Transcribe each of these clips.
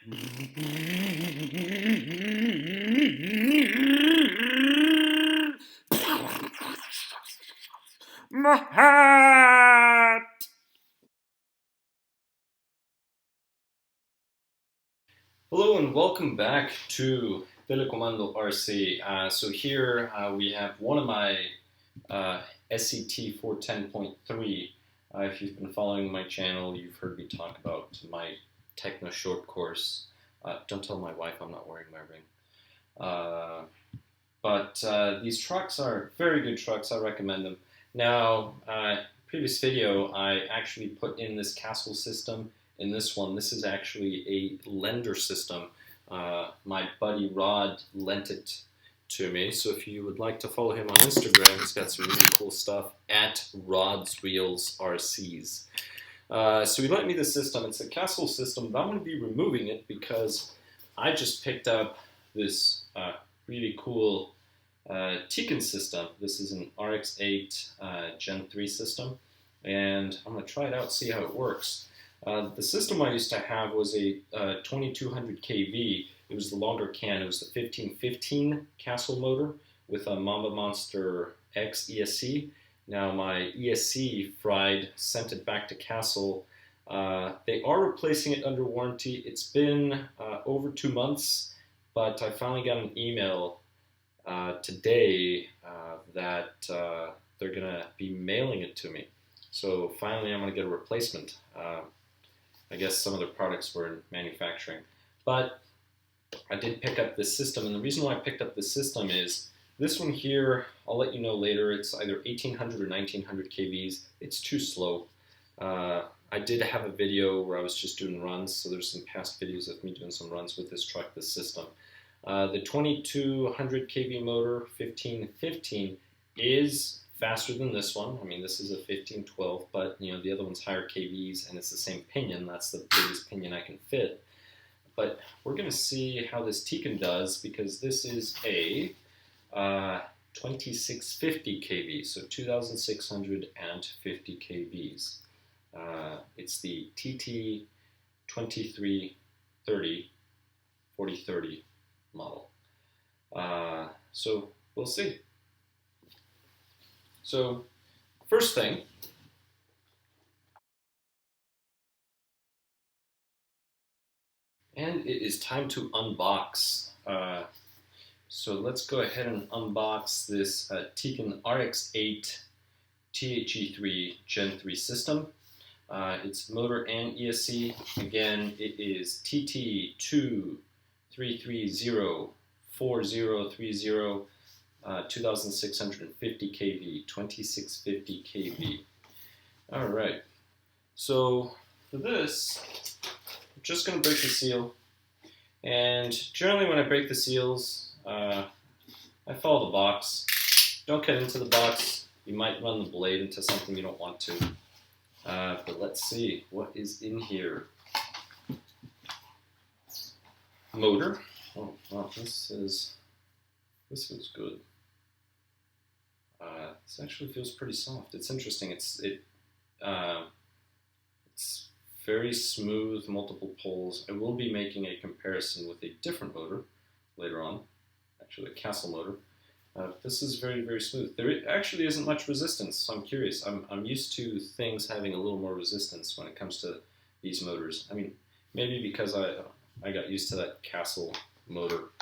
My hat! Hello and welcome back to Telecomando RC. So here we have one of my SCT410.3. If you've been following my channel, you've heard me talk about my Tekno short course. Don't tell my wife I'm not wearing my ring. But these trucks are very good trucks. I recommend them. Now, previous video, I actually put in this castle system. In this one, this is actually a lender system. My buddy Rod lent it to me. So if you would like to follow him on Instagram, he's got some really cool stuff at Rod's Wheels RCs. So he lent me the system. It's a castle system, but I'm going to be removing it because I just picked up this really cool Tekin system. This is an RX8 Gen 3 system, and I'm going to try it out, see how it works. The system I used to have was a 2200 kV. It was the longer can. It was the 1515 castle motor with a Mamba Monster X ESC. Now my ESC fried, sent it back to Castle. They are replacing it under warranty. It's been over 2 months, but I finally got an email today that they're going to be mailing it to me. So finally I'm going to get a replacement. I guess some of their products were in manufacturing. But I did pick up this system, and the reason why I picked up this system is this one here, I'll let you know later, it's either 1800 or 1900 kVs. It's too slow. I did have a video where I was just doing runs, so there's some past videos of me doing some runs with this truck, this system. The 2200 kV motor, 1515, is faster than this one. I mean, this is a 1512, but you know, the other one's higher kVs, and it's the same pinion. That's the biggest pinion I can fit. But we're going to see how this Tekin does, because this is a 2650 kV, so 2650 kVs. It's the TT2330 4030 model. So we'll see. So first thing, and it is time to unbox. So let's go ahead and unbox this Tekin RX8 THE3 Gen 3 system. It's motor and ESC. Again, it is TT23304030 2650 kV, 2650 kV. All right. So for this, I'm just going to break the seal. And generally when I break the seals, I follow the box. Don't cut into the box. You might run the blade into something you don't want to. But let's see what is in here. Motor. Oh, wow, this feels good. This actually feels pretty soft. It's interesting. It's very smooth, multiple poles. I will be making a comparison with a different motor later on, actually a Castle motor. This is very, very smooth. There actually isn't much resistance, so I'm curious. I'm used to things having a little more resistance when it comes to these motors. I mean, maybe because I got used to that Castle motor.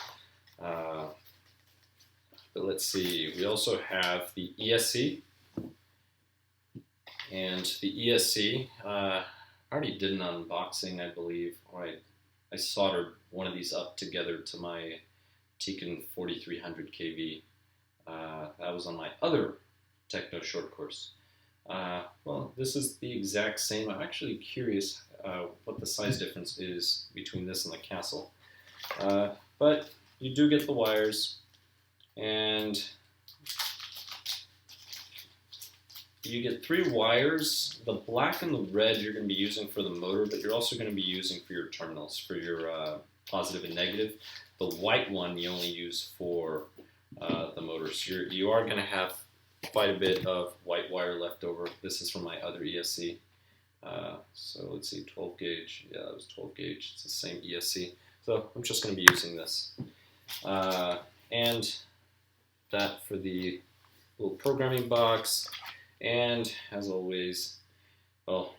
But let's see, we also have the ESC, and the ESC, I already did an unboxing, I believe, or I soldered one of these up together to my Tekin 4300 kV. That was on my other Tekno short course. Well, this is the exact same. I'm actually curious what the size difference is between this and the Castle. But you do get the wires. And you get 3 wires. The black and the red you're going to be using for the motor, but you're also going to be using for your terminals, for your positive and negative. The white one you only use for the motor. So you are going to have quite a bit of white wire left over. This is from my other ESC. So let's see, 12 gauge. Yeah, that was 12 gauge. It's the same ESC. So I'm just going to be using this. And that for the little programming box. And as always, well,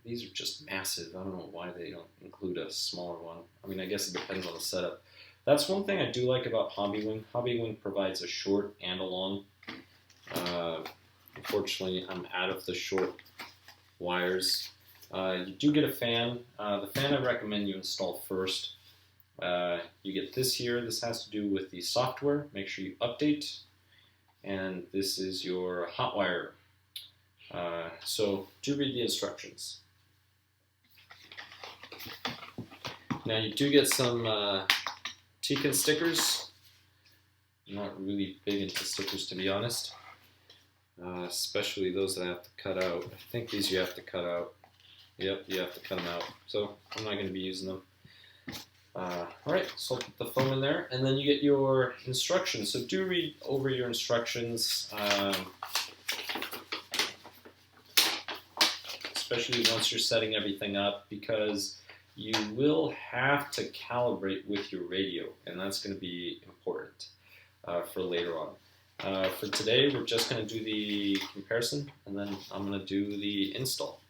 these are just massive. I don't know why they don't include a smaller one. I mean, I guess it depends on the setup. That's one thing I do like about Hobbywing. Hobbywing provides a short and a long. Unfortunately, I'm out of the short wires. You do get a fan. The fan I recommend you install first. You get this here. This has to do with the software. Make sure you update. And this is your hot wire. So do read the instructions. Now you do get some Tekin stickers. I'm not really big into stickers, to be honest. Especially those that I have to cut out. I think these you have to cut out. Yep, you have to cut them out. So I'm not going to be using them. Alright, so I'll put the foam in there, and then you get your instructions. So do read over your instructions, especially once you're setting everything up, because you will have to calibrate with your radio, and that's going to be important for later on. For today, we're just going to do the comparison, and then I'm going to do the install.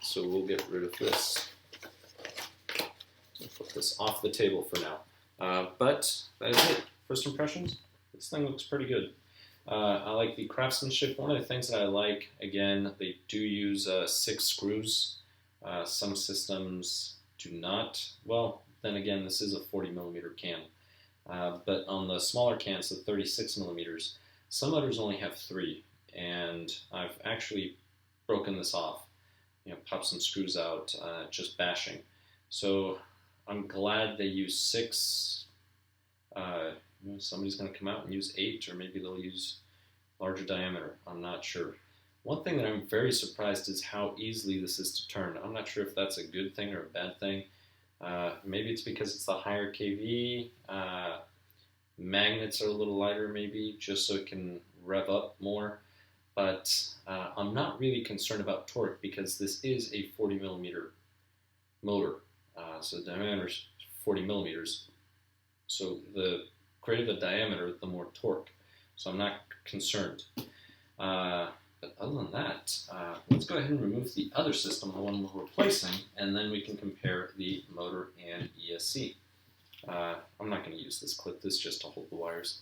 So we'll get rid of this. Put this off the table for now. But that is it. First impressions, this thing looks pretty good. I like the craftsmanship. One of the things that I like, again, they do use 6 screws. Some systems do not. Well, then again, this is a 40mm can. But on the smaller cans, the 36mm, some motors only have 3. And I've actually broken this off. Popped some screws out, just bashing. So I'm glad they use 6. Somebody's going to come out and use 8, or maybe they'll use larger diameter. I'm not sure. One thing that I'm very surprised is how easily this is to turn. I'm not sure if that's a good thing or a bad thing. Maybe it's because it's the higher kV. Magnets are a little lighter, maybe, just so it can rev up more. But I'm not really concerned about torque because this is a 40mm motor. So the diameter is 40mm. So the greater the diameter, the more torque. So I'm not concerned. But other than that, let's go ahead and remove the other system, the one we're replacing, and then we can compare the motor and ESC. I'm not going to use this clip. This is just to hold the wires.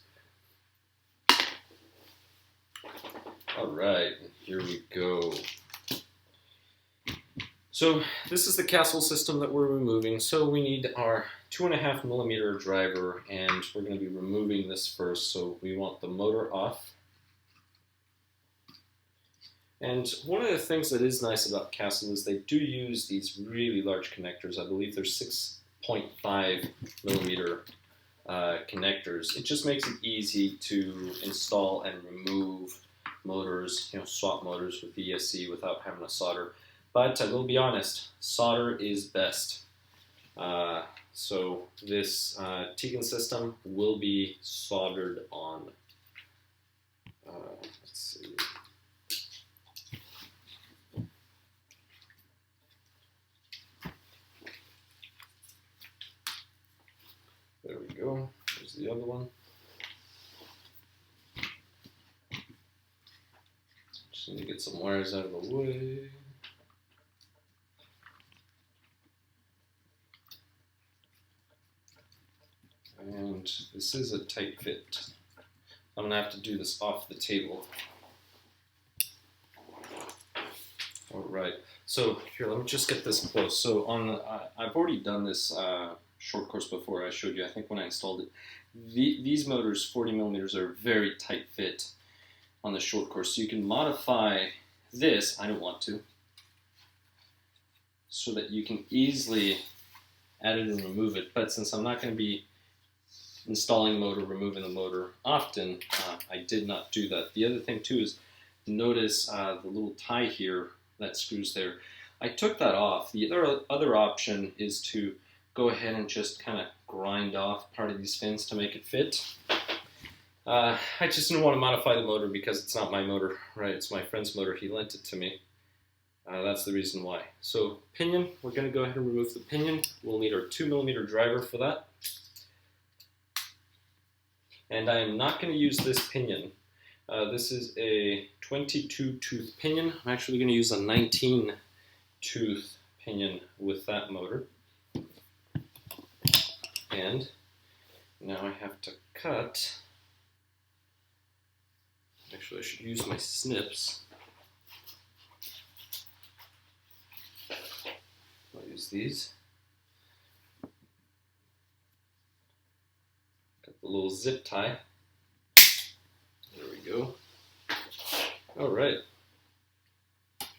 Alright, here we go. So this is the castle system that we're removing. So we need our 2.5mm driver, and we're going to be removing this first. So we want the motor off. And one of the things that is nice about Castle is they do use these really large connectors. I believe they're 6.5mm connectors. It just makes it easy to install and remove motors, swap motors with the ESC without having to solder. But I will be honest, solder is best. So this Tekin system will be soldered on. Let's see. There we go. There's the other one. Just need to get some wires out of the way. And this is a tight fit. I'm gonna have to do this off the table. All right, so here, let me just get this close. So on the, I've already done this short course before. I showed you, I think when I installed it. These motors, 40mm, are very tight fit on the short course. So you can modify this, I don't want to, so that you can easily add it and remove it. But since I'm not going to be installing motor, removing the motor often, I did not do that. The other thing too is notice the little tie here that screws there. I took that off. The other option is to go ahead and just kind of grind off part of these fins to make it fit. I just didn't want to modify the motor because it's not my motor, right? It's my friend's motor. He lent it to me. That's the reason why. So pinion, we're going to go ahead and remove the pinion. We'll need our 2mm driver for that. And I am not going to use this pinion. This is a 22-tooth pinion. I'm actually going to use a 19-tooth pinion with that motor. And now I have to cut. Actually, I should use my snips. I'll use these. Got the little zip tie. There we go. All right.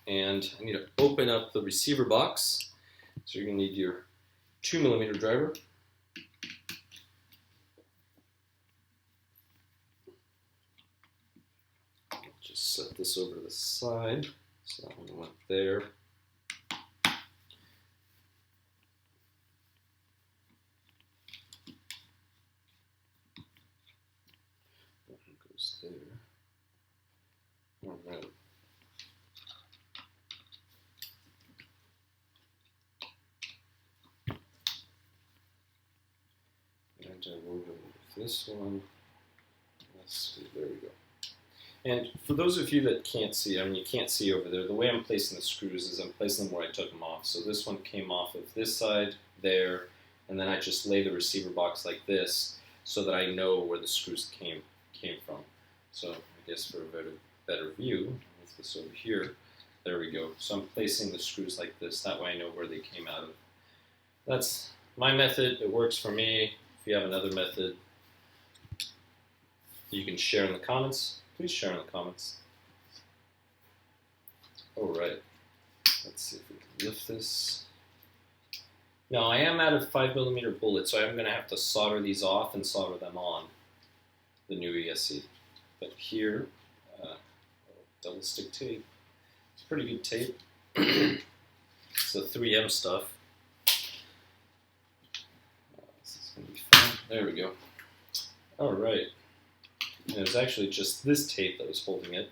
And I need to open up the receiver box. So you're going to need your 2mm driver. Just set this over to the side. So that one went there. That one goes there. All right. And I will go with this one. Let's see, there we go. And for those of you that can't see, I mean, you can't see over there, the way I'm placing the screws is I'm placing them where I took them off. So this one came off of this side, there, and then I just lay the receiver box like this so that I know where the screws came from. So I guess for a better view, move this over here. There we go. So I'm placing the screws like this. That way I know where they came out of. That's my method. It works for me. If you have another method, you can share in the comments. Please share in the comments. All right. Let's see if we can lift this. Now I am out of 5mm bullets, so I'm going to have to solder these off and solder them on the new ESC. But here, double stick tape. It's pretty good tape. It's the 3M stuff. This is going to be fun. There we go. All right. And it was actually just this tape that was holding it.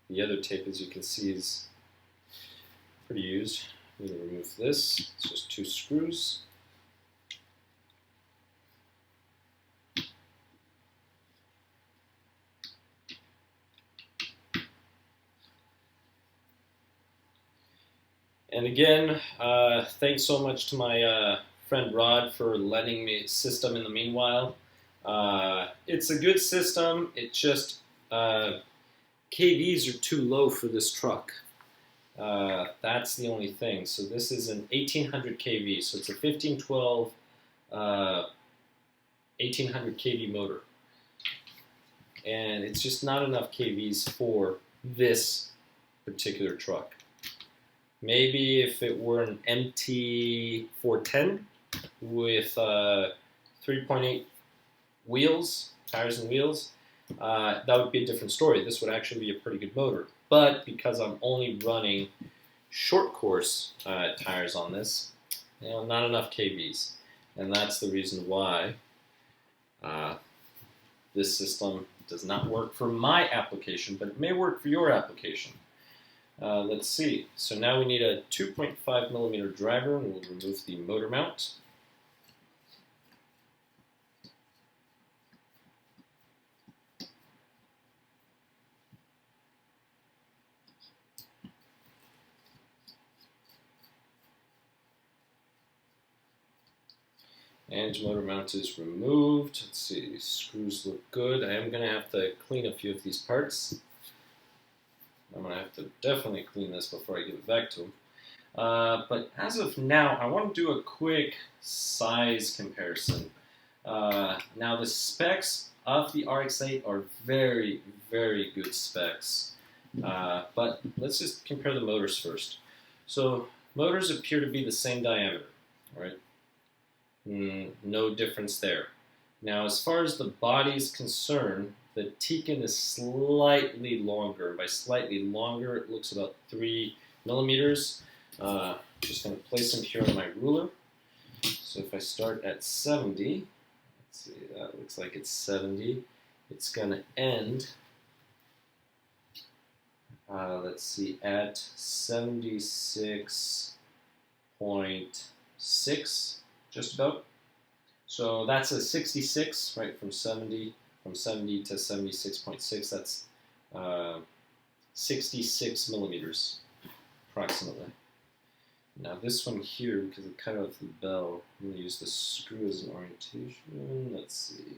The other tape, as you can see, is pretty used. I'm going to remove this. It's just 2 screws. And again, thanks so much to my friend Rod for lending me a system in the meanwhile. It's a good system. It just KVs are too low for this truck. That's the only thing. So this is an 1800 kV. So it's a 1512 1800 kV motor, and it's just not enough KVs for this particular truck. Maybe if it were an MT410 with 3.8 wheels, tires and wheels, that would be a different story. This would actually be a pretty good motor. But because I'm only running short course tires on this, not enough KVs. And that's the reason why this system does not work for my application, but it may work for your application. Let's see. So now we need a 2.5mm driver, and we'll remove the motor mount. And motor mount is removed. Let's see, screws look good. I am going to have to clean a few of these parts. I'm going to have to definitely clean this before I give it back to him. But as of now, I want to do a quick size comparison. Now the specs of the RX8 are very, very good specs. But let's just compare the motors first. So motors appear to be the same diameter, right? No difference there. Now as far as the body is concerned, the Tekin is slightly longer. By slightly longer, it looks about 3 millimeters. Just going to place them here on my ruler. So if I start at 70, let's see, that looks like it's 70. It's going to end let's see, at 76.6, just about. So that's a 66, right, from 70 to 76.6. That's 66 millimeters, approximately. Now this one here, because it cut off the bell, I'm going to use the screw as an orientation. Let's see.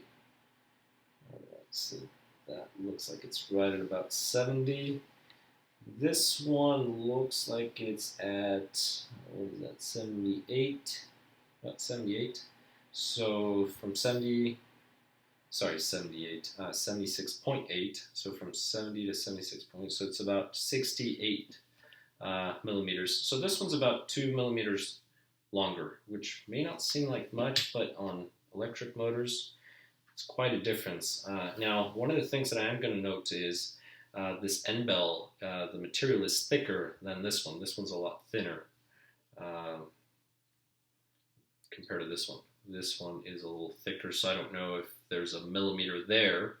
Alright, so that looks like it's right at about 70. This one looks like it's at, what is that, 78? About 78. So from 76.8. So from 70 to 76.8. So it's about 68 millimeters. So this one's about 2 millimeters longer, which may not seem like much, but on electric motors, it's quite a difference. Now, one of the things that I am going to note is this end bell, the material is thicker than this one. This one's a lot thinner compared to this one. This one is a little thicker, so I don't know if there's a millimeter there.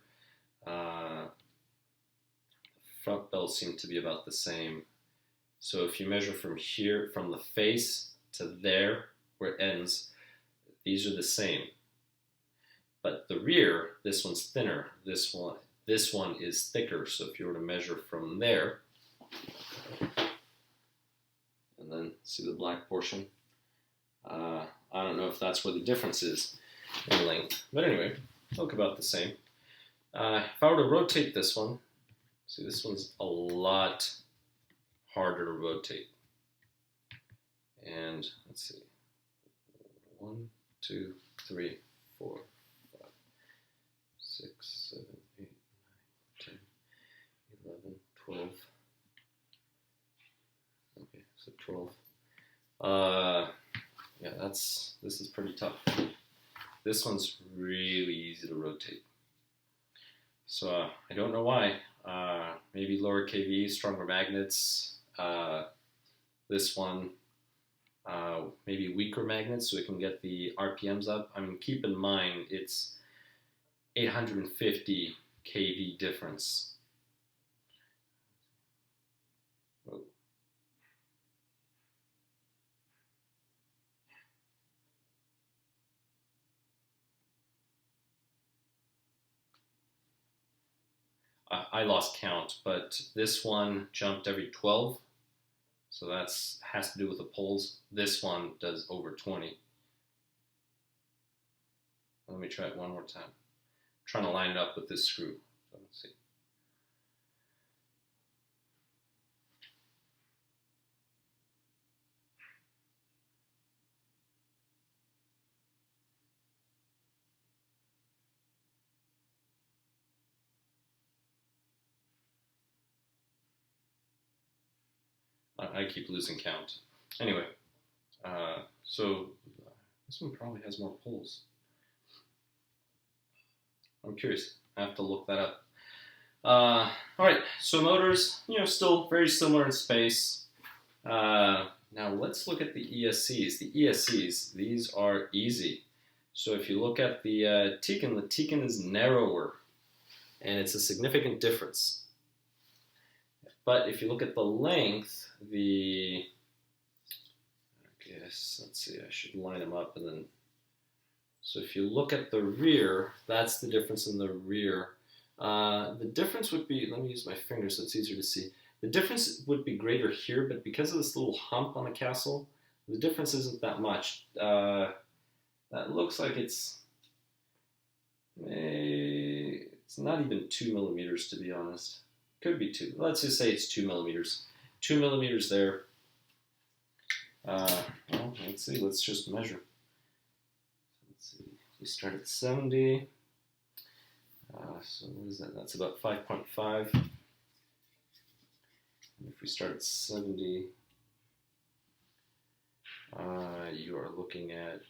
Front bells seem to be about the same. So if you measure from here, from the face to there, where it ends, these are the same. But the rear, this one's thinner. This one is thicker. So if you were to measure from there, and then see the black portion, I don't know if that's where the difference is in length. But anyway, look about the same. If I were to rotate this one, see this one's a lot harder to rotate. And let's see, 1, 2, 3, 4, 5, 6, 7, 8, 9, 10, 11, 12. Okay, so 12. Yeah, this is pretty tough. This one's really easy to rotate. So I don't know why. Maybe lower kV, stronger magnets. This one, maybe weaker magnets so it can get the RPMs up. I mean, keep in mind it's 850 kV difference. Whoa. I lost count, but this one jumped every 12, so that's has to do with the poles. This one does over 20. Let me try it one more time. I'm trying to line it up with this screw. So let's see. I keep losing count. Anyway, so this one probably has more poles. I'm curious. I have to look that up. All right, so motors, still very similar in space. Now let's look at the ESCs. The ESCs, these are easy. So if you look at the Tekin is narrower, and it's a significant difference. But if you look at the length, I guess, let's see, I should line them up and then, so if you look at the rear, that's the difference in the rear. The difference would be, let me use my finger so it's easier to see. The difference would be greater here, but because of this little hump on the castle, the difference isn't that much. That looks like it's not even 2 millimeters, to be honest. Could be 2. Let's just say it's 2 millimeters. 2 millimeters there. Well, let's see. Let's just measure. Let's see. We start at 70. So what is that? That's about 5.5. And if we start at 70, you are looking at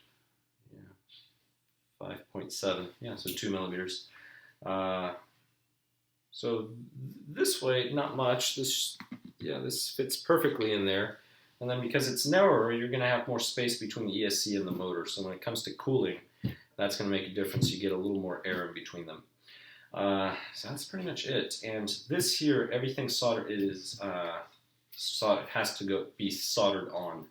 5.7. Yeah, so 2 millimeters. So this way, not much. This fits perfectly in there. And then because it's narrower, you're going to have more space between the ESC and the motor. So when it comes to cooling, that's going to make a difference. You get a little more air in between them. So that's pretty much it. And this here, everything soldered is has to be soldered on.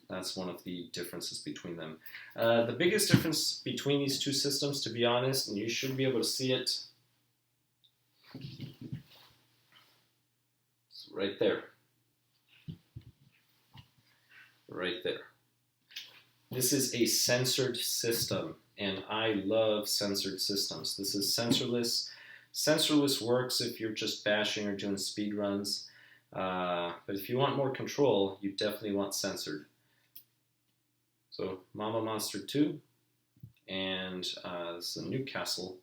That's one of the differences between them. The biggest difference between these two systems, to be honest, and you should be able to see it, it's right there. Right there. This is a sensored system, and I love sensored systems. This is sensorless. Sensorless works if you're just bashing or doing speed runs, but if you want more control, you definitely want censored. So Mama Monster 2, and this is a Newcastle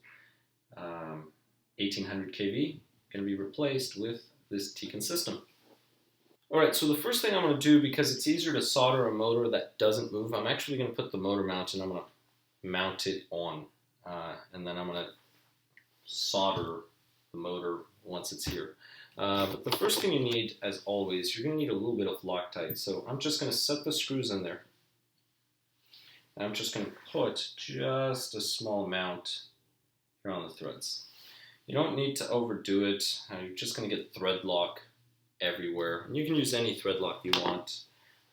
1800 kV, going to be replaced with this Tekin system. Alright, so the first thing I'm going to do, because it's easier to solder a motor that doesn't move, I'm actually going to put the motor mount and I'm going to mount it on. And then I'm going to solder the motor once it's here. But the first thing you need, as always, you're going to need a little bit of Loctite. So I'm just going to set the screws in there. And I'm just going to put just a small amount here on the threads. You don't need to overdo it. You're just going to get thread lock everywhere. And you can use any thread lock you want.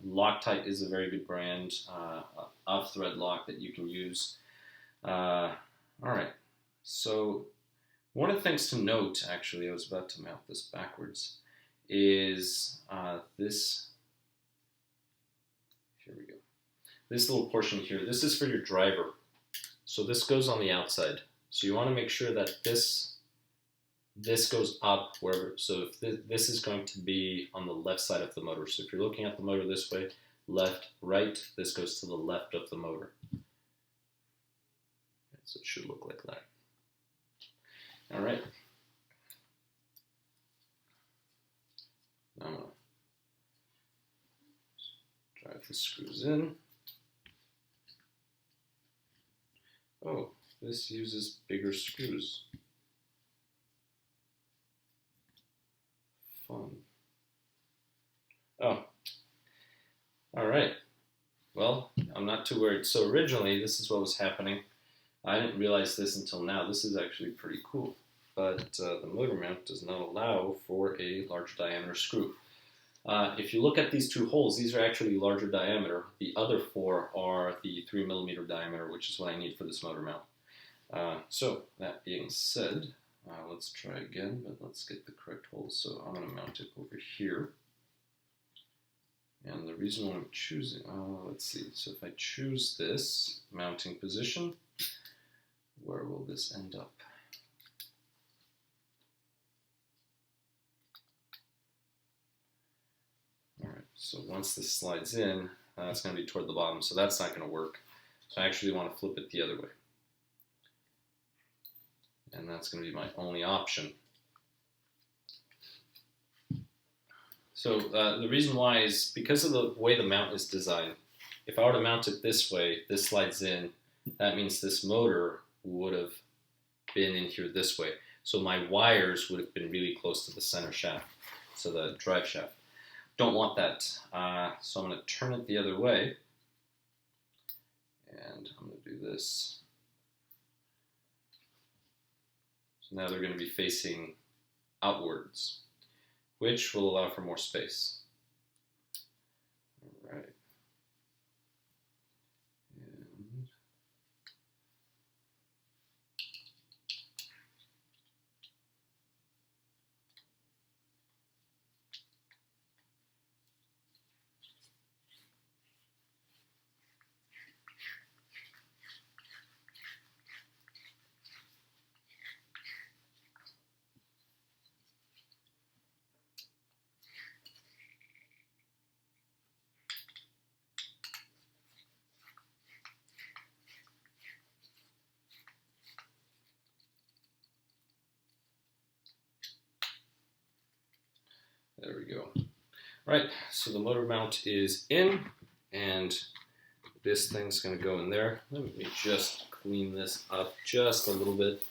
Loctite is a very good brand of thread lock that you can use. Alright, so one of the things to note, actually, I was about to mount this backwards, is this. Here we go. This little portion here, this is for your driver. So this goes on the outside. So you want to make sure that this goes up wherever. So if this is going to be on the left side of the motor. So if you're looking at the motor this way, left, right, this goes to the left of the motor. So it should look like that. All right. Now I'm going to drive the screws in. Oh, this uses bigger screws. Fun. Oh, all right. Well, I'm not too worried. So originally, this is what was happening. I didn't realize this until now. This is actually pretty cool. But the motor mount does not allow for a large diameter screw. If you look at these two holes, these are actually larger diameter. The other four are the 3mm diameter, which is what I need for this motor mount. So that being said, let's try again, but let's get the correct holes. So I'm going to mount it over here. And the reason why I'm choosing, let's see, so if I choose this mounting position, where will this end up? Alright, so once this slides in, it's going to be toward the bottom, so that's not going to work. So I actually want to flip it the other way. And that's going to be my only option. So the reason why is because of the way the mount is designed. If I were to mount it this way, this slides in, that means this motor would have been in here this way. So my wires would have been really close to the center shaft, so the drive shaft. Don't want that, so I'm going to turn it the other way, and I'm going to do this. So now they're going to be facing outwards, which will allow for more space. All right. And there we go. Right, so the motor mount is in, and this thing's going to go in there. Let me just clean this up just a little bit.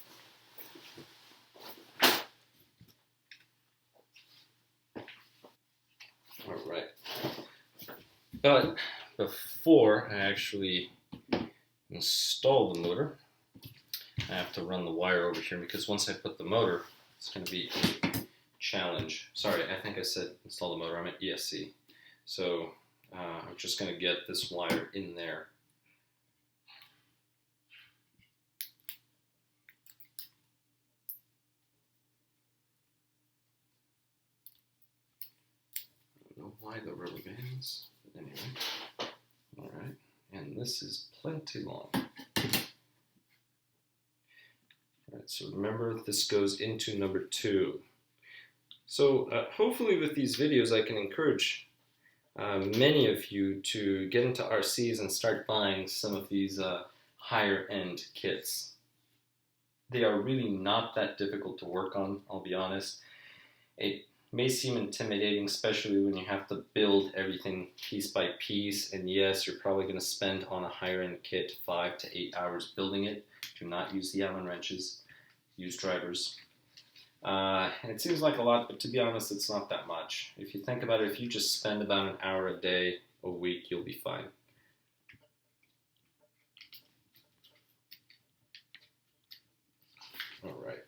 All right. But before I actually install the motor, I have to run the wire over here because once I put the motor, it's going to be a challenge. Sorry, I think I said install the motor. I meant ESC. So I'm just going to get this wire in there. I don't know why the rubber bands, but anyway. All right, and this is plenty long. All right, so remember this goes into number 2. So hopefully with these videos I can encourage many of you to get into RCs and start buying some of these higher end kits. They are really not that difficult to work on, I'll be honest. It may seem intimidating, especially when you have to build everything piece by piece, and yes, you're probably going to spend on a higher end kit 5 to 8 hours building it. Do not use the Allen wrenches, use drivers. And it seems like a lot, but to be honest, it's not that much. If you think about it, if you just spend about an hour a day, a week, you'll be fine. All right.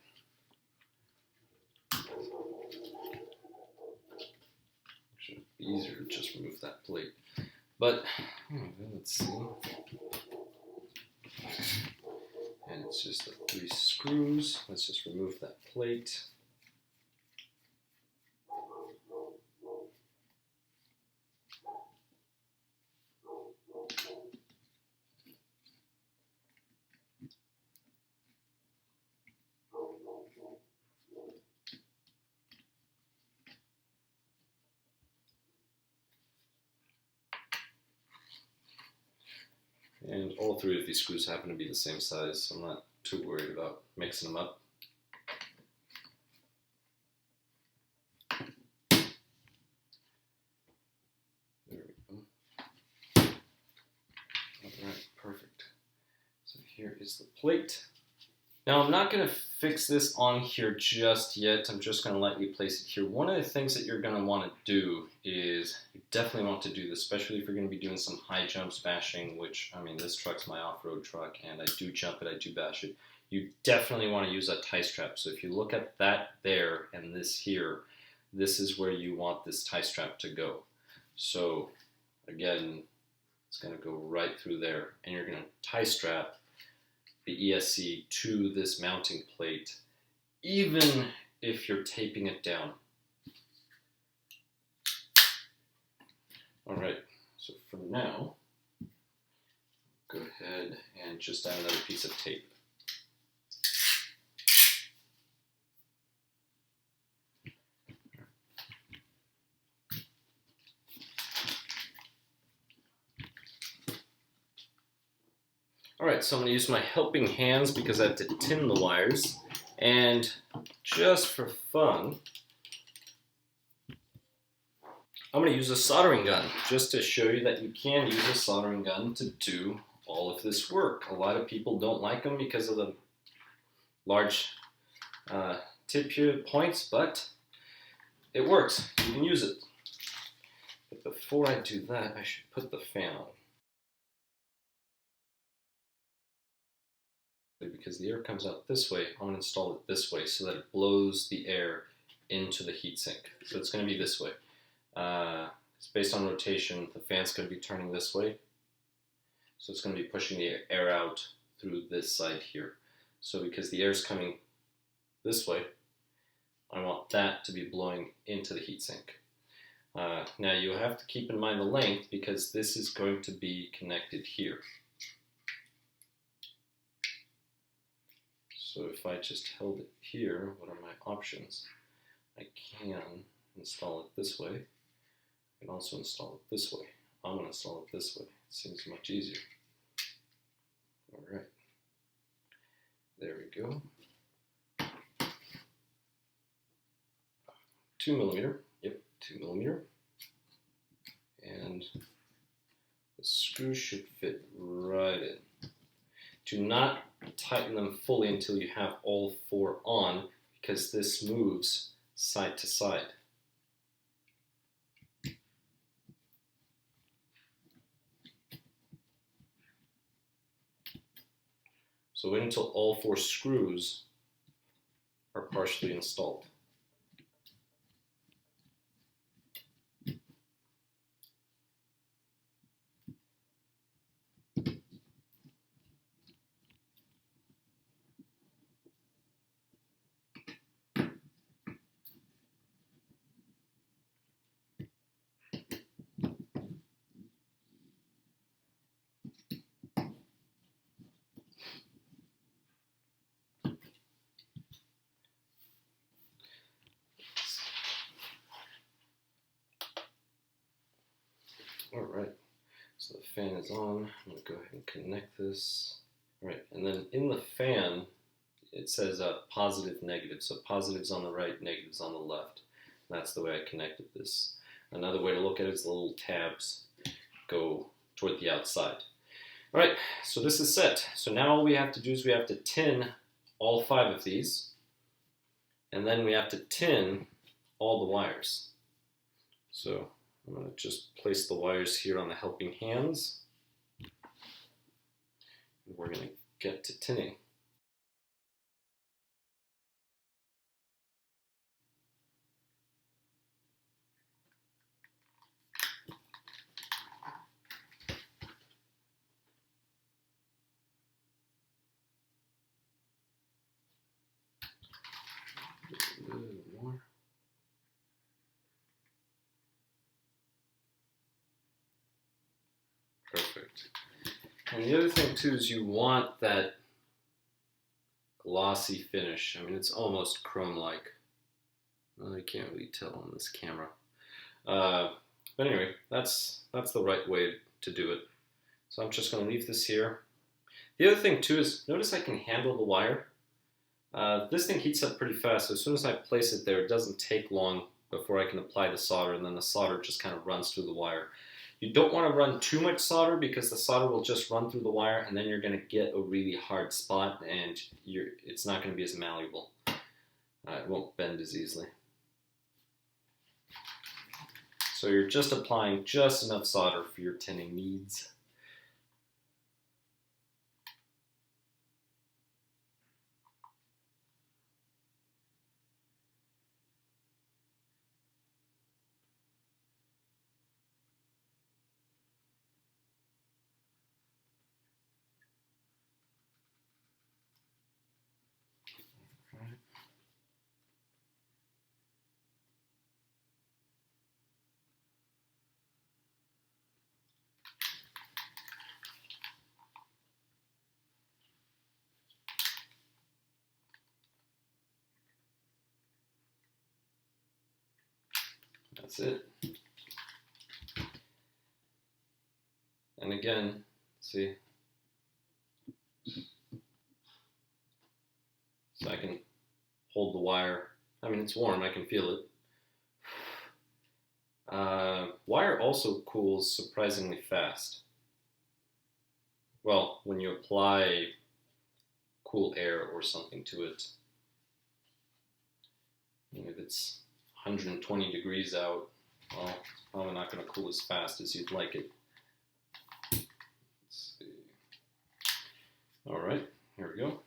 Should be easier to just remove that plate. But, let's see. And it's just the 3 screws. Let's just remove that plate. And all 3 of these screws happen to be the same size, so I'm not too worried about mixing them up. There we go. Alright, perfect. So here is the plate. Now I'm not going to fix this on here just yet, I'm just going to let you place it here. One of the things that you're going to want to do is, you definitely want to do this, especially if you're going to be doing some high jumps bashing, which, I mean, this truck's my off-road truck, and I do jump it, I do bash it. You definitely want to use a tie strap. So if you look at that there and this here, this is where you want this tie strap to go. So again, it's going to go right through there, and you're going to tie strap the ESC to this mounting plate, even if you're taping it down. All right, so for now, go ahead and just add another piece of tape. All right, so I'm going to use my helping hands because I have to tin the wires, and just for fun, I'm going to use a soldering gun just to show you that you can use a soldering gun to do all of this work. A lot of people don't like them because of the large tip here points, but it works. You can use it. But before I do that, I should put the fan on. Because the air comes out this way, I'm going to install it this way so that it blows the air into the heatsink. So it's going to be this way. It's based on rotation. The fan's going to be turning this way. So it's going to be pushing the air out through this side here. So because the air is coming this way, I want that to be blowing into the heatsink. Now you have to keep in mind the length because this is going to be connected here. So if I just held it here, what are my options? I can install it this way. I can also install it this way. I'm going to install it this way. It seems much easier. All right. There we go. 2mm. Yep, 2mm. And the screw should fit right in. Do not tighten them fully until you have all 4 on, because this moves side to side. So wait until all 4 screws are partially installed. Alright, so the fan is on. I'm going to go ahead and connect this. Alright, and then in the fan, it says positive, negative. So positive's on the right, negative's on the left. And that's the way I connected this. Another way to look at it is the little tabs go toward the outside. Alright, so this is set. So now all we have to do is we have to tin all 5 of these. And then we have to tin all the wires. So I'm going to just place the wires here on the helping hands. And we're going to get to tinning. A little more. Perfect. And the other thing too is you want that glossy finish. I mean, it's almost chrome-like. Well, I can't really tell on this camera. But anyway, that's the right way to do it. So I'm just going to leave this here. The other thing too is, notice I can handle the wire. This thing heats up pretty fast, so as soon as I place it there, it doesn't take long before I can apply the solder, and then the solder just kind of runs through the wire. You don't want to run too much solder because the solder will just run through the wire, and then you're going to get a really hard spot, and it's not going to be as malleable. It won't bend as easily. So you're just applying just enough solder for your tinning needs. That's it. And again, see, so I can hold the wire. I mean, it's warm, I can feel it. Wire also cools surprisingly fast. Well, when you apply cool air or something to it. And if it's 120 degrees out, well, it's probably not going to cool as fast as you'd like it. Let's see. All right, here we go.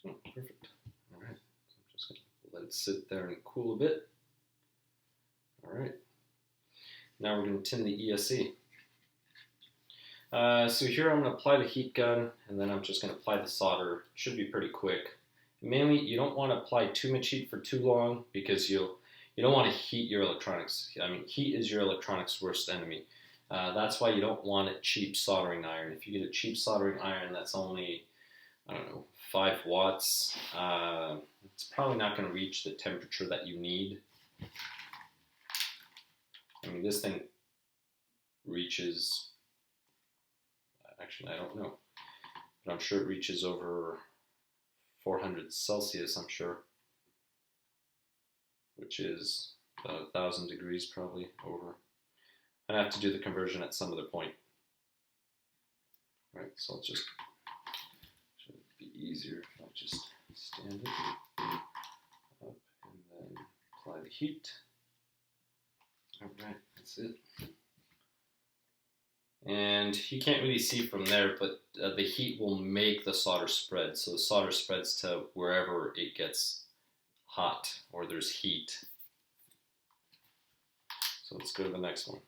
Oh, perfect. All right, so I'm just going to let it sit there and cool a bit. All right, now we're going to tin the ESC. So here I'm going to apply the heat gun, and then I'm just going to apply the solder. It should be pretty quick. Mainly, you don't want to apply too much heat for too long because you don't want to heat your electronics. I mean, heat is your electronics' worst enemy. That's why you don't want a cheap soldering iron. If you get a cheap soldering iron that's only I don't know, 5 watts. It's probably not going to reach the temperature that you need. I mean, this thing reaches, actually I don't know, but I'm sure it reaches over 400 Celsius, I'm sure, which is about 1,000 degrees probably over. I'd have to do the conversion at some other point. All right, so I'll just, should be easier if I just stand it up and then apply the heat. All right, that's it. And you can't really see from there, but the heat will make the solder spread. So the solder spreads to wherever it gets hot or there's heat. So let's go to the next one.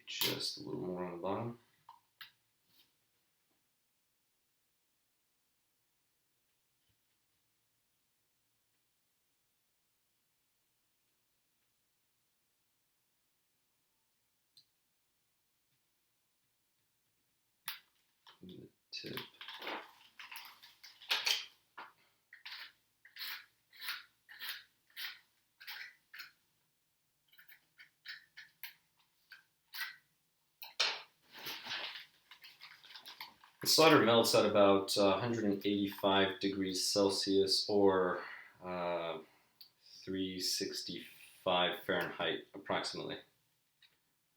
Just a little more on the bottom. The tip. The solder melts at about 185 degrees Celsius or 365 Fahrenheit approximately.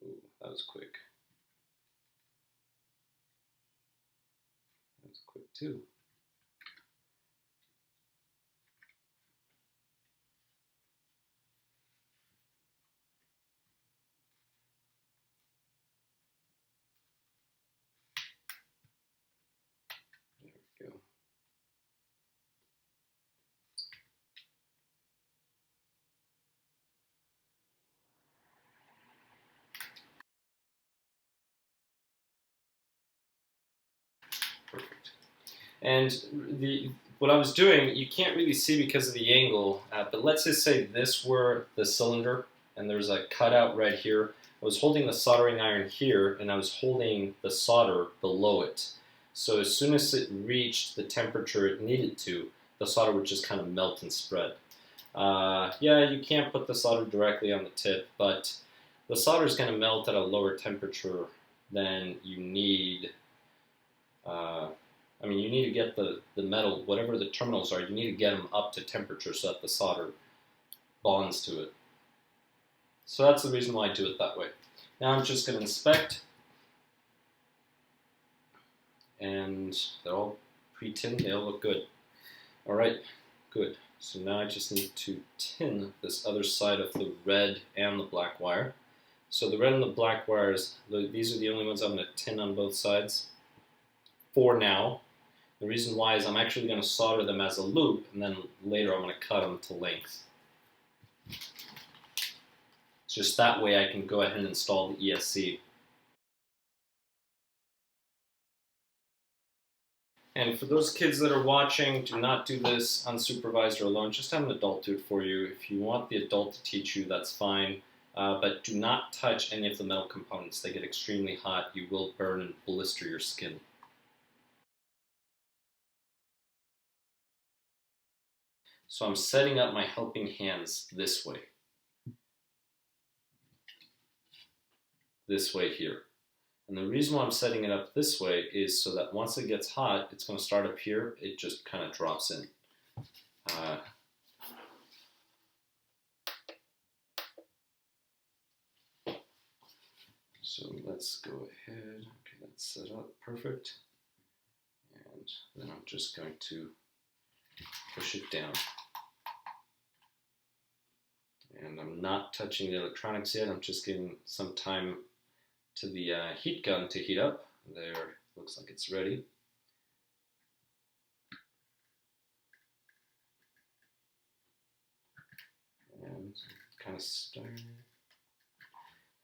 Ooh, that was quick. That was quick too. There we go. Perfect. And what I was doing, you can't really see because of the angle, but let's just say this were the cylinder and there's a cutout right here. I was holding the soldering iron here and I was holding the solder below it. So as soon as it reached the temperature it needed to, the solder would just kind of melt and spread. Yeah, you can't put the solder directly on the tip, but the solder is going to melt at a lower temperature than you need. I mean, you need to get the metal, whatever the terminals are, you need to get them up to temperature so that the solder bonds to it. So that's the reason why I do it that way. Now I'm just going to inspect, and they're all pre-tinned, they all look good. All right, good. So now I just need to tin this other side of the red and the black wire. So the red and the black wires, these are the only ones I'm going to tin on both sides for now. The reason why is I'm actually going to solder them as a loop, and then later I'm going to cut them to length. Just that way I can go ahead and install the ESC. And for those kids that are watching, do not do this unsupervised or alone. Just have an adult do it for you. If you want the adult to teach you, that's fine. But do not touch any of the metal components. They get extremely hot. You will burn and blister your skin. So I'm setting up my helping hands this way. This way here. And the reason why I'm setting it up this way is so that once it gets hot, it's going to start up here, it just kind of drops in. So let's go ahead, okay, that's set up, perfect. And then I'm just going to push it down. And I'm not touching the electronics yet, I'm just giving some time to the heat gun to heat up. There, looks like it's ready. And kind of start.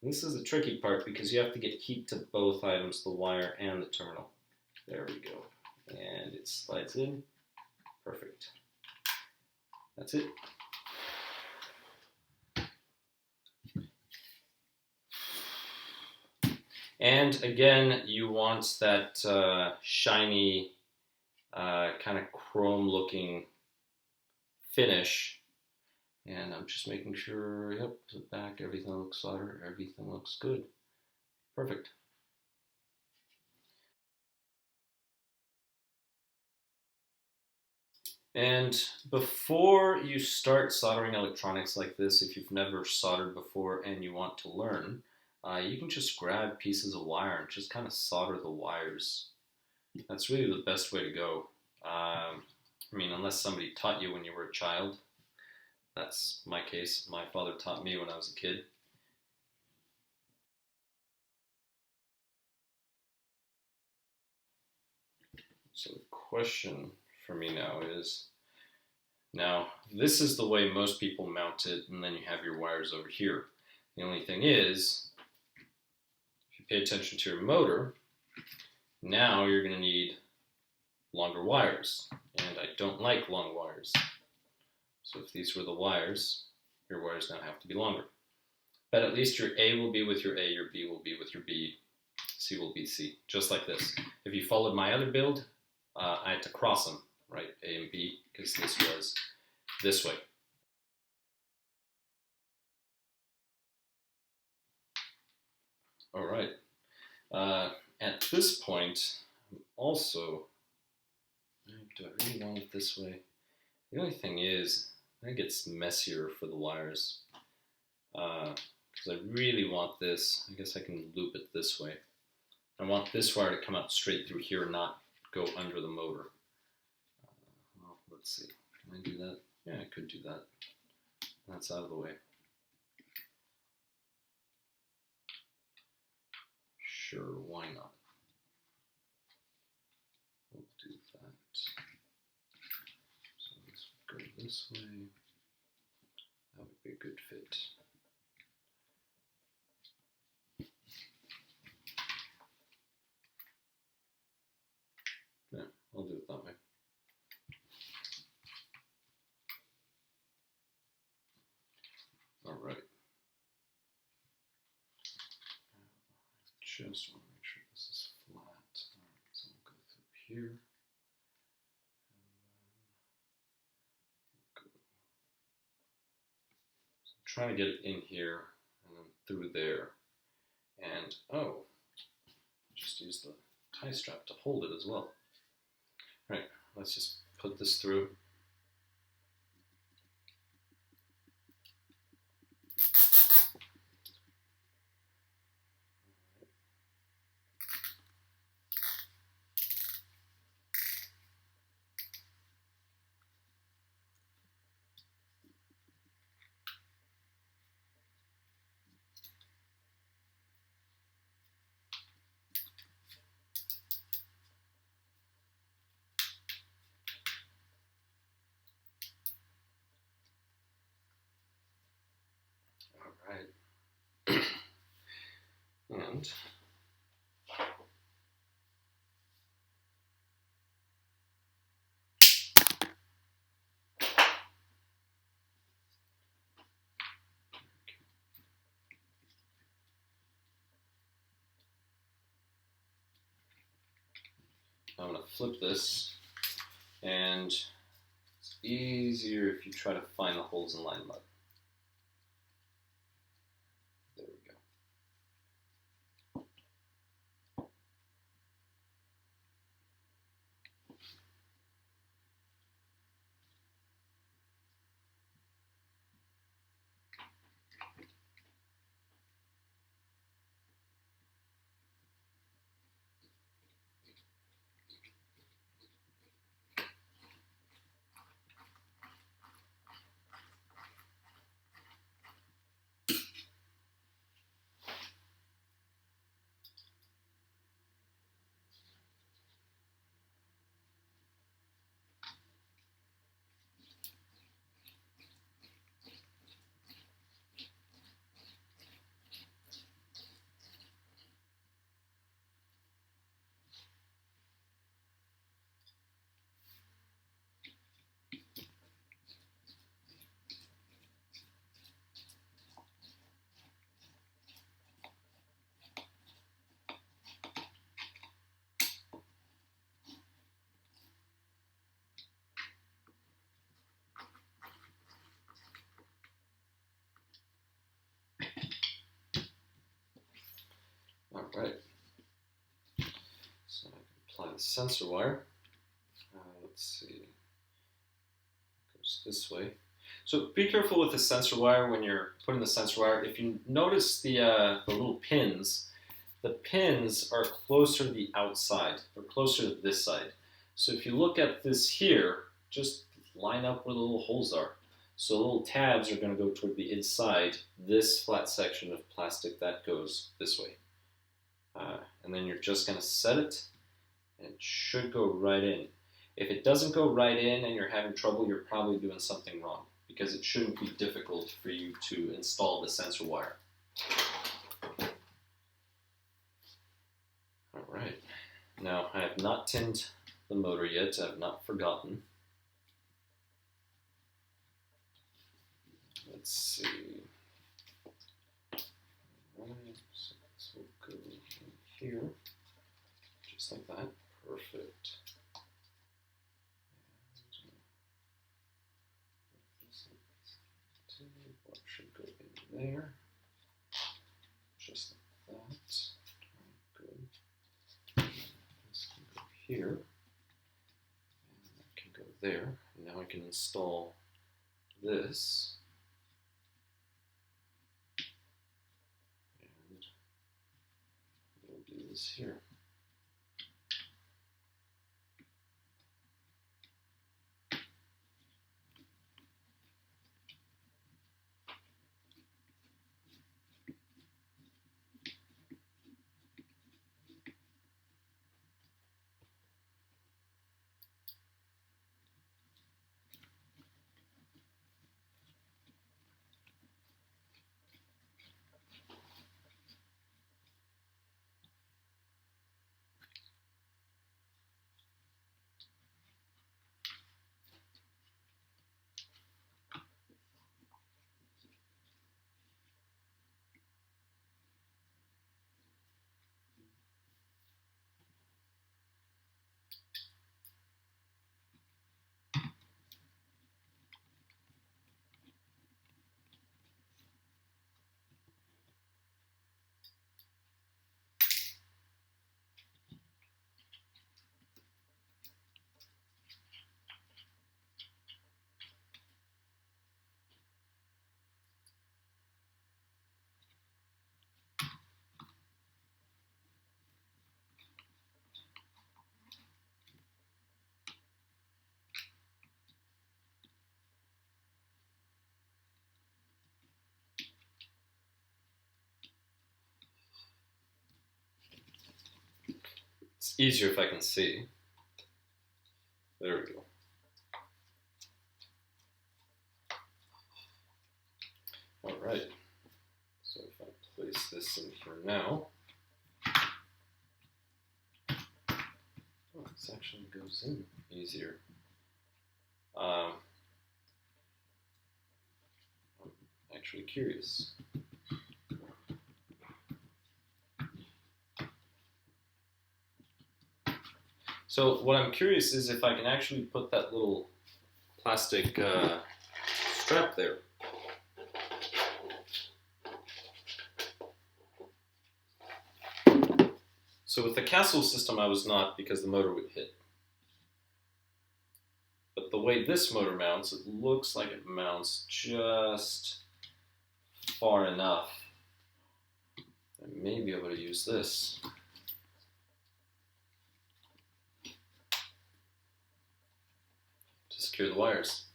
And this is the tricky part because you have to get heat to both items, the wire and the terminal. There we go. slides in. Perfect. That's it. And again, you want that shiny, kind of chrome-looking finish. And I'm just making sure, yep, the back, everything looks soldered, everything looks good. Perfect. And before you start soldering electronics like this, if you've never soldered before and you want to learn, you can just grab pieces of wire and just kind of solder the wires. That's really the best way to go. I mean, unless somebody taught you when you were a child. That's my case. My father taught me when I was a kid. So the question for me now is, now this is the way most people mount it, and then you have your wires over here. The only thing is, if you pay attention to your motor, now you're going to need longer wires, and I don't like long wires. So if these were the wires, your wires now have to be longer. But at least your A will be with your A, your B will be with your B, C will be C, just like this. If you followed my other build, I had to cross them, right, A and B, because this was this way. All right. At this point, also, do I really want it this way? The only thing is, I think it's messier for the wires. Because I really want this, I guess I can loop it this way. I want this wire to come out straight through here, not go under the motor. Well, let's see. Can I do that? Yeah, I could do that. That's out of the way. Sure, why not? We'll do that. So let's go this way. That would be a good fit. Yeah, I'll do it that way. All right. Just want to make sure this is flat. All right, so we'll go through here. So I'm trying to get it in here and then through there. And oh, just use the tie strap to hold it as well. All right, let's just put this through. All right. And I'm going to flip this, and it's easier if you try to find the holes in line mud. There we go. apply the sensor wire. Let's see, it goes this way. So be careful with the sensor wire when you're putting the sensor wire. If you notice the little pins, the pins are closer to the outside, or closer to this side. So if you look at this here, just line up where the little holes are. So the little tabs are going to go toward the inside. This flat section of plastic, that goes this way. And then you're just going to set it, and it should go right in. If it doesn't go right in and you're having trouble, you're probably doing something wrong, because it shouldn't be difficult for you to install the sensor wire. Alright, now I have not tinned the motor yet, I have not forgotten. Let's see. Alright, so this will go in here, just like that. Perfect. What should go in there? Just like that. Good. This can go here. And that can go there. And now I can install this. And we'll do this here. It's easier if I can see. There we go. Alright, so if I place this in here now, oh, this actually goes in easier. I'm actually curious. So what I'm curious is if I can actually put that little plastic strap there. So with the castle system I was not, because the motor would hit. But the way this motor mounts, it looks like it mounts just far enough. I may be able to use this. To secure the wires.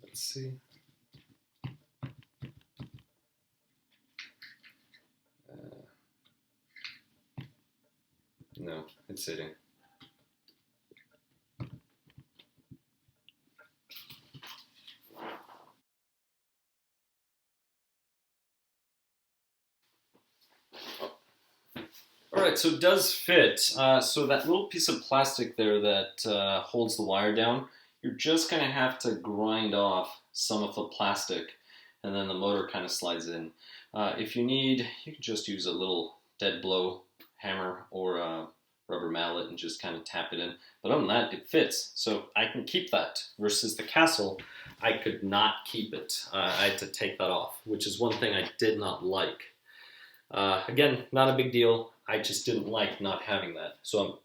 Let's see. No, it's sitting. Alright, so it does fit. So that little piece of plastic there that holds the wire down, you're just going to have to grind off some of the plastic. and then the motor kind of slides in. If you need, you can just use a little dead blow hammer or a rubber mallet and just kind of tap it in. But other than that, it fits. So I can keep that versus the Castle, I could not keep it. I had to take that off, which is one thing I did not like. Again, not a big deal. I just didn't like not having that. So I'm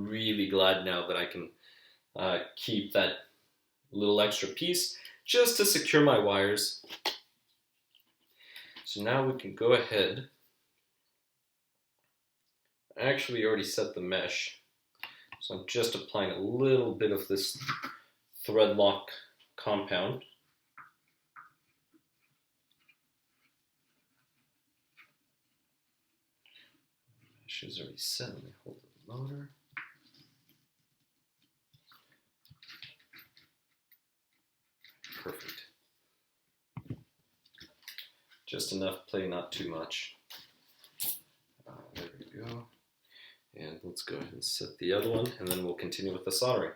really glad now that I can keep that little extra piece just to secure my wires. So now we can go ahead. I actually already set the mesh, so I'm just applying a little bit of this thread lock compound. Mesh is already set. Let me hold the motor. Perfect. Just enough play, not too much. There we go. And let's go ahead and set the other one, and then we'll continue with the soldering.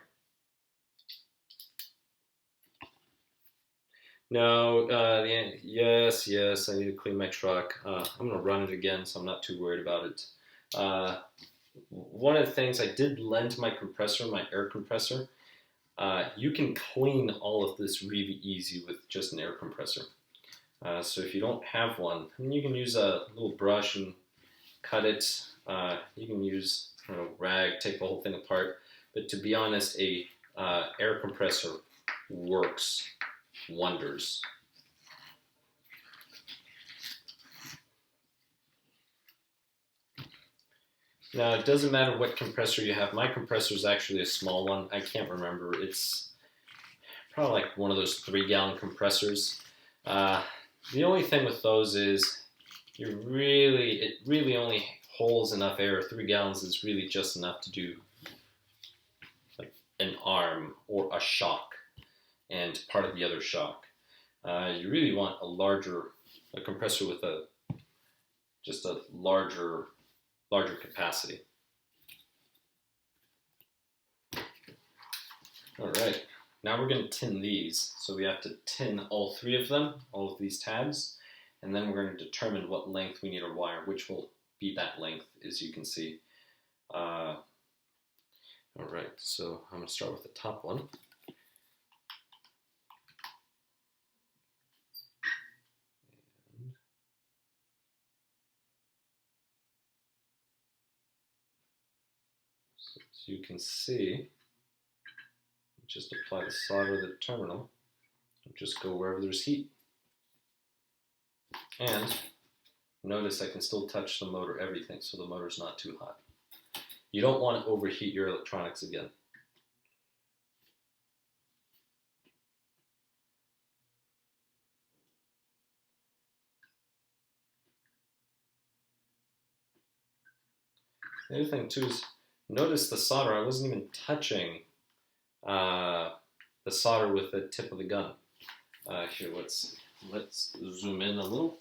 Now, yes, I need to clean my truck. I'm going to run it again, so I'm not too worried about it. One of the things, I did lend my compressor, my air compressor. You can clean all of this really easy with just an air compressor. So if you don't have one, you can use a little brush and cut it. You can use a rag, take the whole thing apart. But to be honest, a air compressor works wonders. Now, it doesn't matter what compressor you have. My compressor is actually a small one. I can't remember. It's probably like one of those 3-gallon compressors. The only thing with those is it really only holds enough air. 3 gallons is really just enough to do like an arm or a shock and part of the other shock. You really want a compressor with just a larger capacity. All right, now we're going to tin these. So we have to tin all 3 of them, all of these tabs, and then we're going to determine what length we need our wire, which will be that length, as you can see. All right, so I'm going to start with the top one. As you can see, just apply the solder to the terminal and just go wherever there's heat. And notice I can still touch the motor, everything, so the motor's not too hot. You don't want to overheat your electronics again. The other thing too is, notice the solder, I wasn't even touching the solder with the tip of the gun. Here, let's zoom in a little.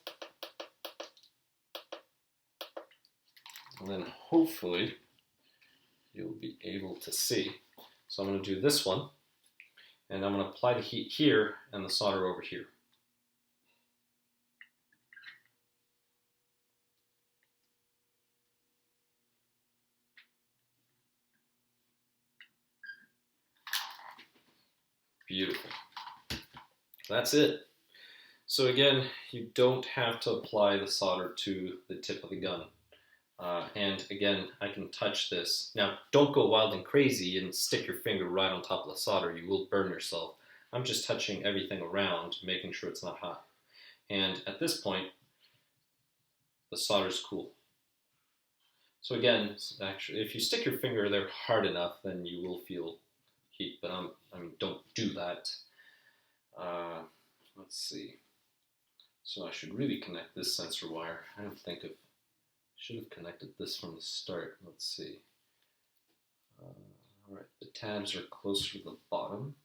And then hopefully you'll be able to see. So I'm going to do this one, and I'm going to apply the heat here and the solder over here. Beautiful. That's it. So again, you don't have to apply the solder to the tip of the gun. And again, I can touch this. Now, don't go wild and crazy and stick your finger right on top of the solder. You will burn yourself. I'm just touching everything around, making sure it's not hot. And at this point, the solder's cool. So again, actually, if you stick your finger there hard enough, then you will feel heat. But don't do that. Let's see. So I should really connect this sensor wire. I don't think of. Should have connected this from the start. Let's see. All right, the tabs are closer to the bottom.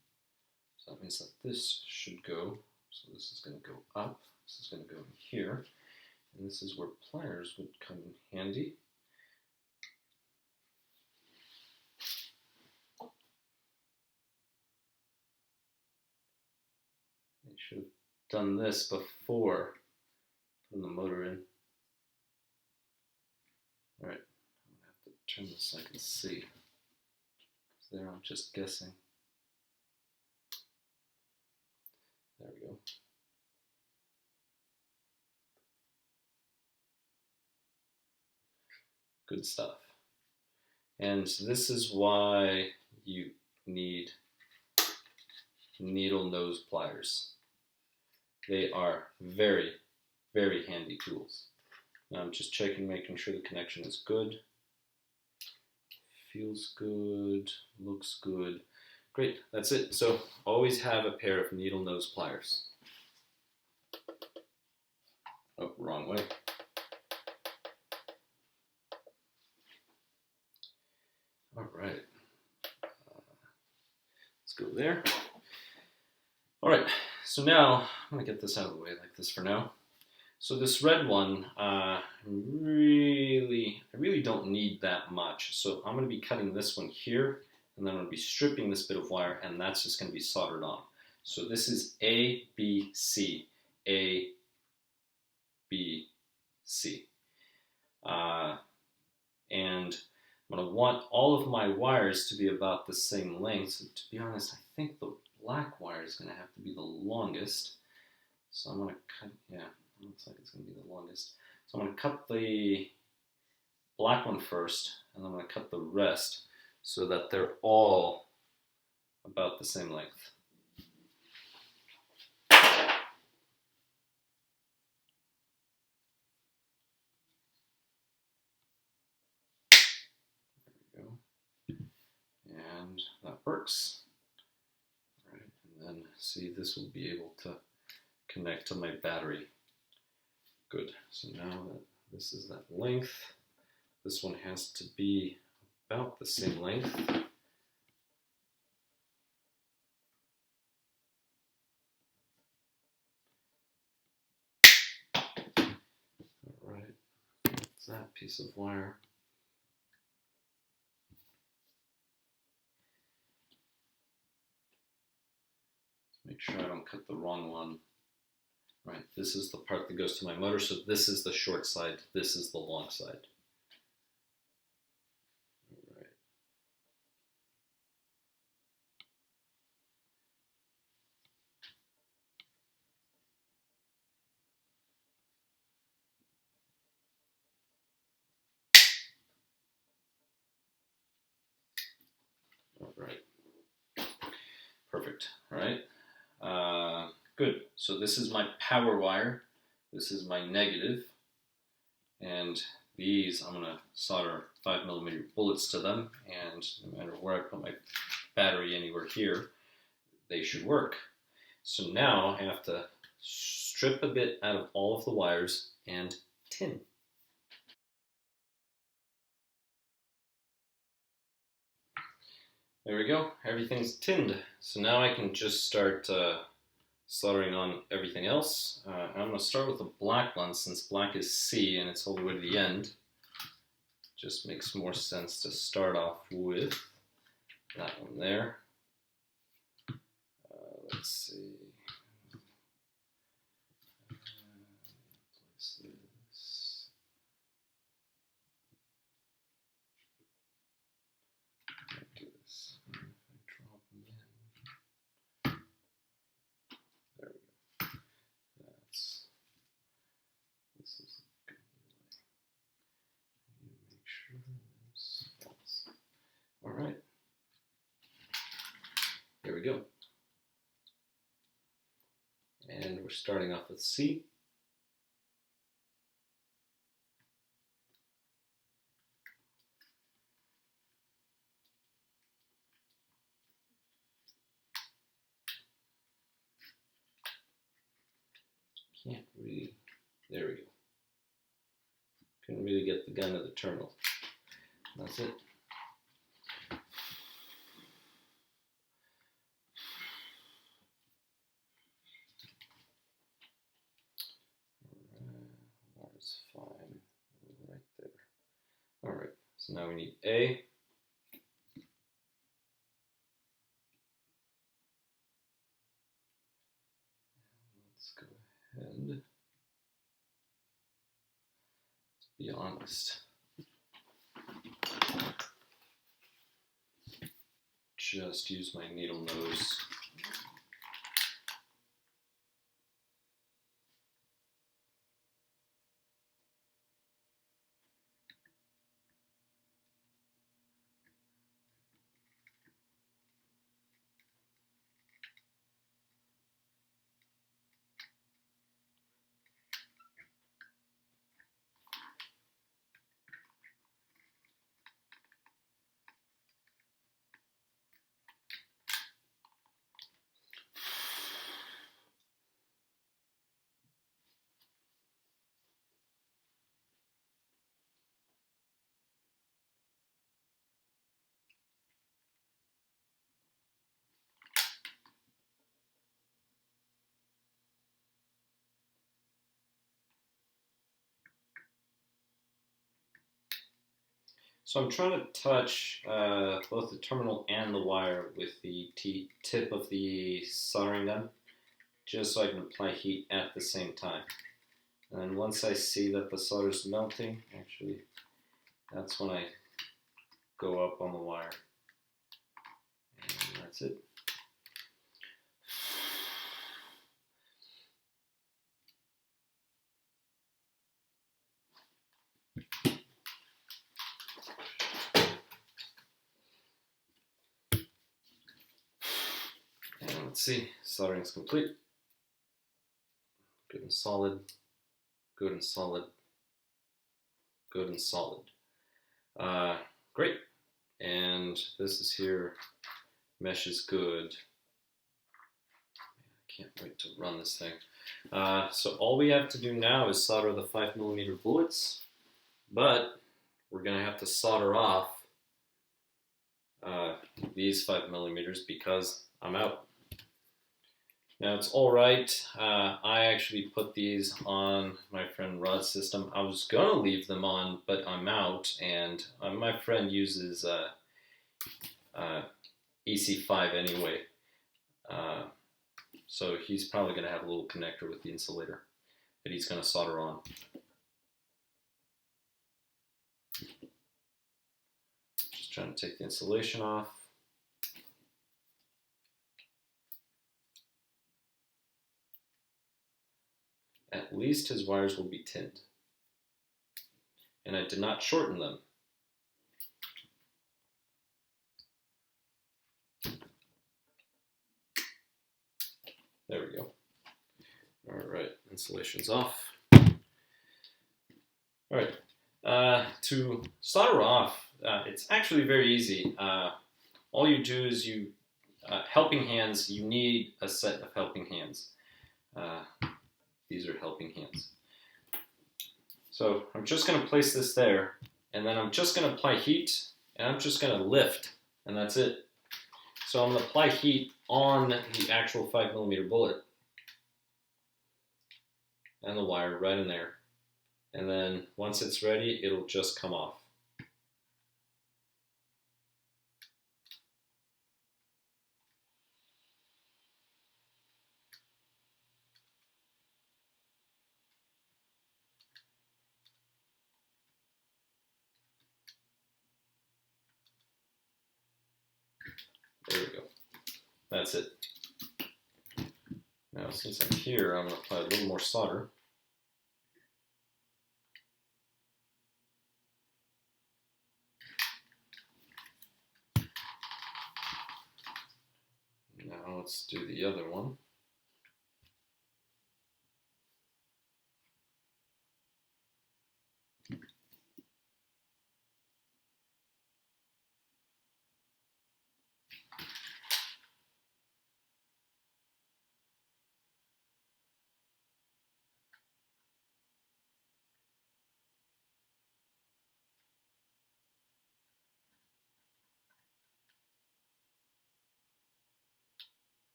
So that means that this should go. So this is going to go up. This is going to go in here. And this is where pliers would come in handy. They should have done this before putting the motor in. All right, I'm gonna have to turn this so I can see. There, I'm just guessing. There we go. Good stuff. And this is why you need needle nose pliers. They are very, very handy tools. Now I'm just checking, making sure the connection is good. Feels good, looks good. Great, that's it. So always have a pair of needle nose pliers. Oh, wrong way. All right, let's go there. All right, so now I'm gonna get this out of the way like this for now. So this red one, I really don't need that much. So I'm gonna be cutting this one here, and then I'm gonna be stripping this bit of wire, and that's just gonna be soldered on. So this is A, B, C, A, B, C. And I'm gonna want all of my wires to be about the same length. So to be honest, I think the black wire is gonna have to be the longest. So I'm gonna cut, yeah, it looks like it's gonna be the longest. So I'm gonna cut the black one first, and I'm gonna cut the rest so that they're all about the same length. There we go. And that works. All right, and then see, this will be able to connect to my battery. Good. So now that this is that length, this one has to be about the same length. All right, that's that piece of wire. Make sure I don't cut the wrong one. Right, this is the part that goes to my motor, so this is the short side, this is the long side. All right, perfect. All right, good. So this is my power wire, this is my negative, and these I'm gonna solder 5mm bullets to them, and no matter where I put my battery, anywhere here, they should work. So now I have to strip a bit out of all of the wires and tin. There we go, everything's tinned. So now I can just start soldering on everything else. I'm going to start with the black one since black is C and it's all the way to the end. Just makes more sense to start off with that one there. Let's see. Place this. Do this. If I drop them in. There we go. This is a good way. I need to make sure this falls. All right. There we go. And we're starting off with C. Can't really, there we go. Couldn't really get the gun to the terminal. That's it. Wire's fine, right there. All right, so now we need A. Let's just use my needle nose. So I'm trying to touch both the terminal and the wire with the tip of the soldering gun, just so I can apply heat at the same time. And then once I see that the solder is melting, actually, that's when I go up on the wire. And that's it. And let's see, soldering is complete. Good and solid, good and solid, good and solid. Great. And this is here, mesh is good. I can't wait to run this thing. So all we have to do now is solder the 5mm bullets, but we're going to have to solder off these 5mm because I'm out. Now it's alright, I actually put these on my friend Rod's system. I was going to leave them on, but I'm out, and my friend uses EC5 anyway. So he's probably going to have a little connector with the insulator that he's going to solder on. Just trying to take the insulation off. At least his wires will be tinned. And I did not shorten them. There we go. All right, insulation's off. All right, to solder off, it's actually very easy. All you do is helping hands, you need a set of helping hands. These are helping hands. So I'm just going to place this there, and then I'm just going to apply heat, and I'm just going to lift, and that's it. So I'm going to apply heat on the actual 5mm bullet and the wire right in there. And then once it's ready, it'll just come off. There we go. That's it. Now, since I'm here, I'm going to apply a little more solder. Now let's do the other one.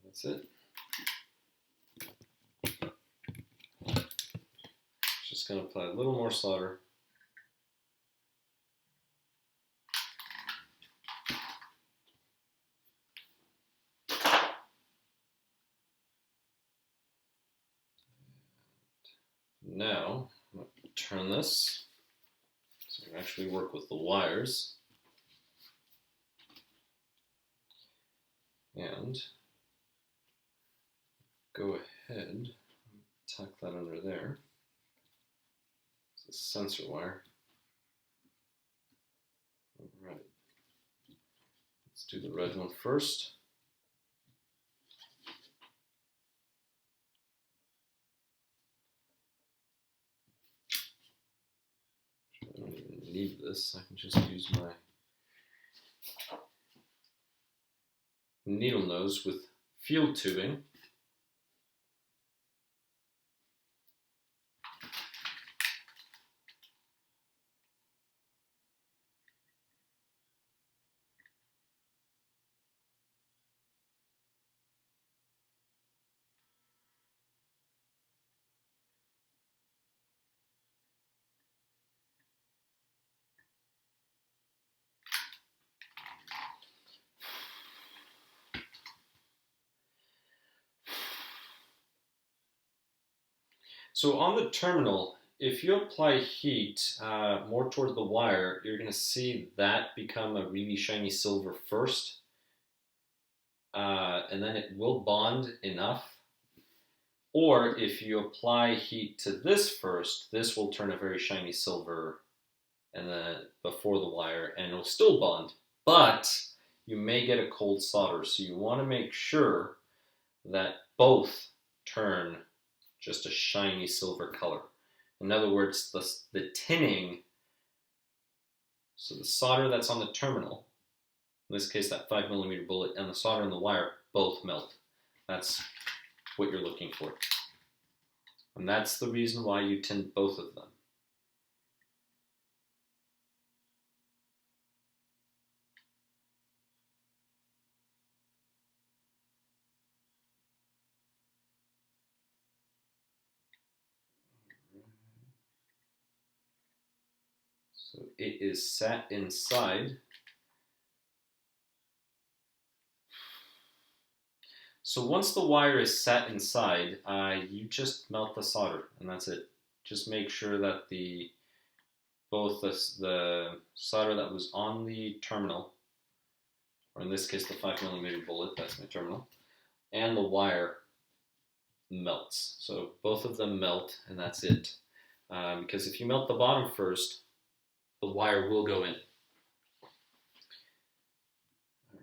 That's it. Just going to apply a little more solder. Now, I'm going to turn this so I can actually work with the wires. And go ahead and tuck that under there. It's a sensor wire. Alright. Let's do the red one first. I don't even need this. I can just use my needle nose with field tubing. So on the terminal, if you apply heat more toward the wire, you're going to see that become a really shiny silver first, and then it will bond enough. Or if you apply heat to this first, this will turn a very shiny silver and then before the wire, and it'll still bond. But you may get a cold solder, so you want to make sure that both turn just a shiny silver color. In other words, the tinning, so the solder that's on the terminal, in this case that 5mm bullet, and the solder in the wire both melt. That's what you're looking for. And that's the reason why you tint both of them. So it is sat inside. So once the wire is sat inside, you just melt the solder, and that's it. Just make sure that both the solder that was on the terminal, or in this case the 5mm bullet, that's my terminal, and the wire melts. So both of them melt, and that's it. Because if you melt the bottom first, the wire will go in.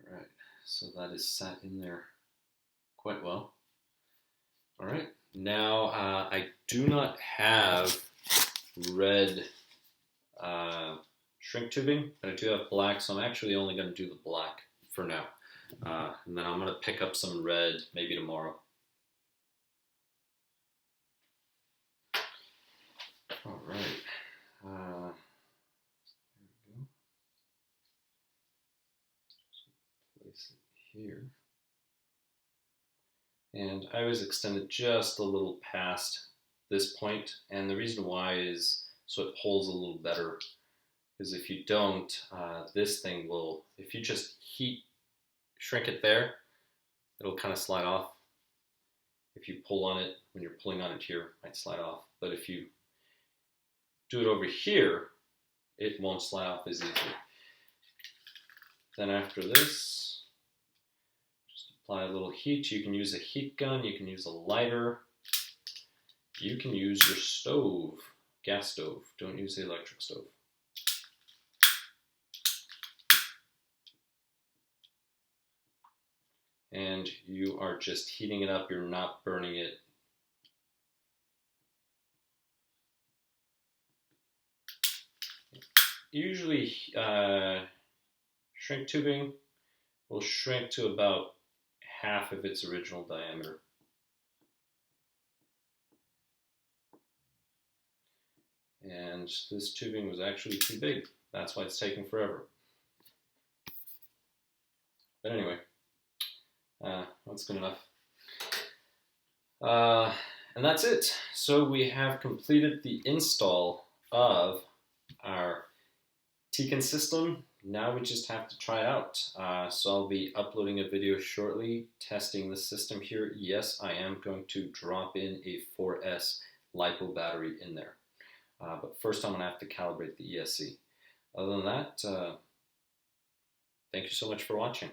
Alright, so that is sat in there quite well. Alright, now I do not have red shrink tubing, but I do have black, so I'm actually only going to do the black for now. And then I'm going to pick up some red maybe tomorrow. Alright. There we go. Just place it here. And I always extend it just a little past this point, and the reason why is so it holds a little better. Because if you don't, this thing will, if you just shrink it there, it'll kind of slide off. If you pull on it, when you're pulling on it here, it might slide off. But if you do it over here, it won't slide off as easily. Then after this, just apply a little heat. You can use a heat gun, you can use a lighter, you can use your stove, gas stove. Don't use the electric stove. And you are just heating it up, you're not burning it. Usually shrink tubing will shrink to about half of its original diameter. And this tubing was actually too big. That's why it's taking forever. But anyway, that's good enough. And that's it. So we have completed the install of our Tekin system. Now we just have to try it out. So I'll be uploading a video shortly testing the system here. Yes, I am going to drop in a 4S LiPo battery in there. But first I'm going to have to calibrate the ESC. Other than that, thank you so much for watching.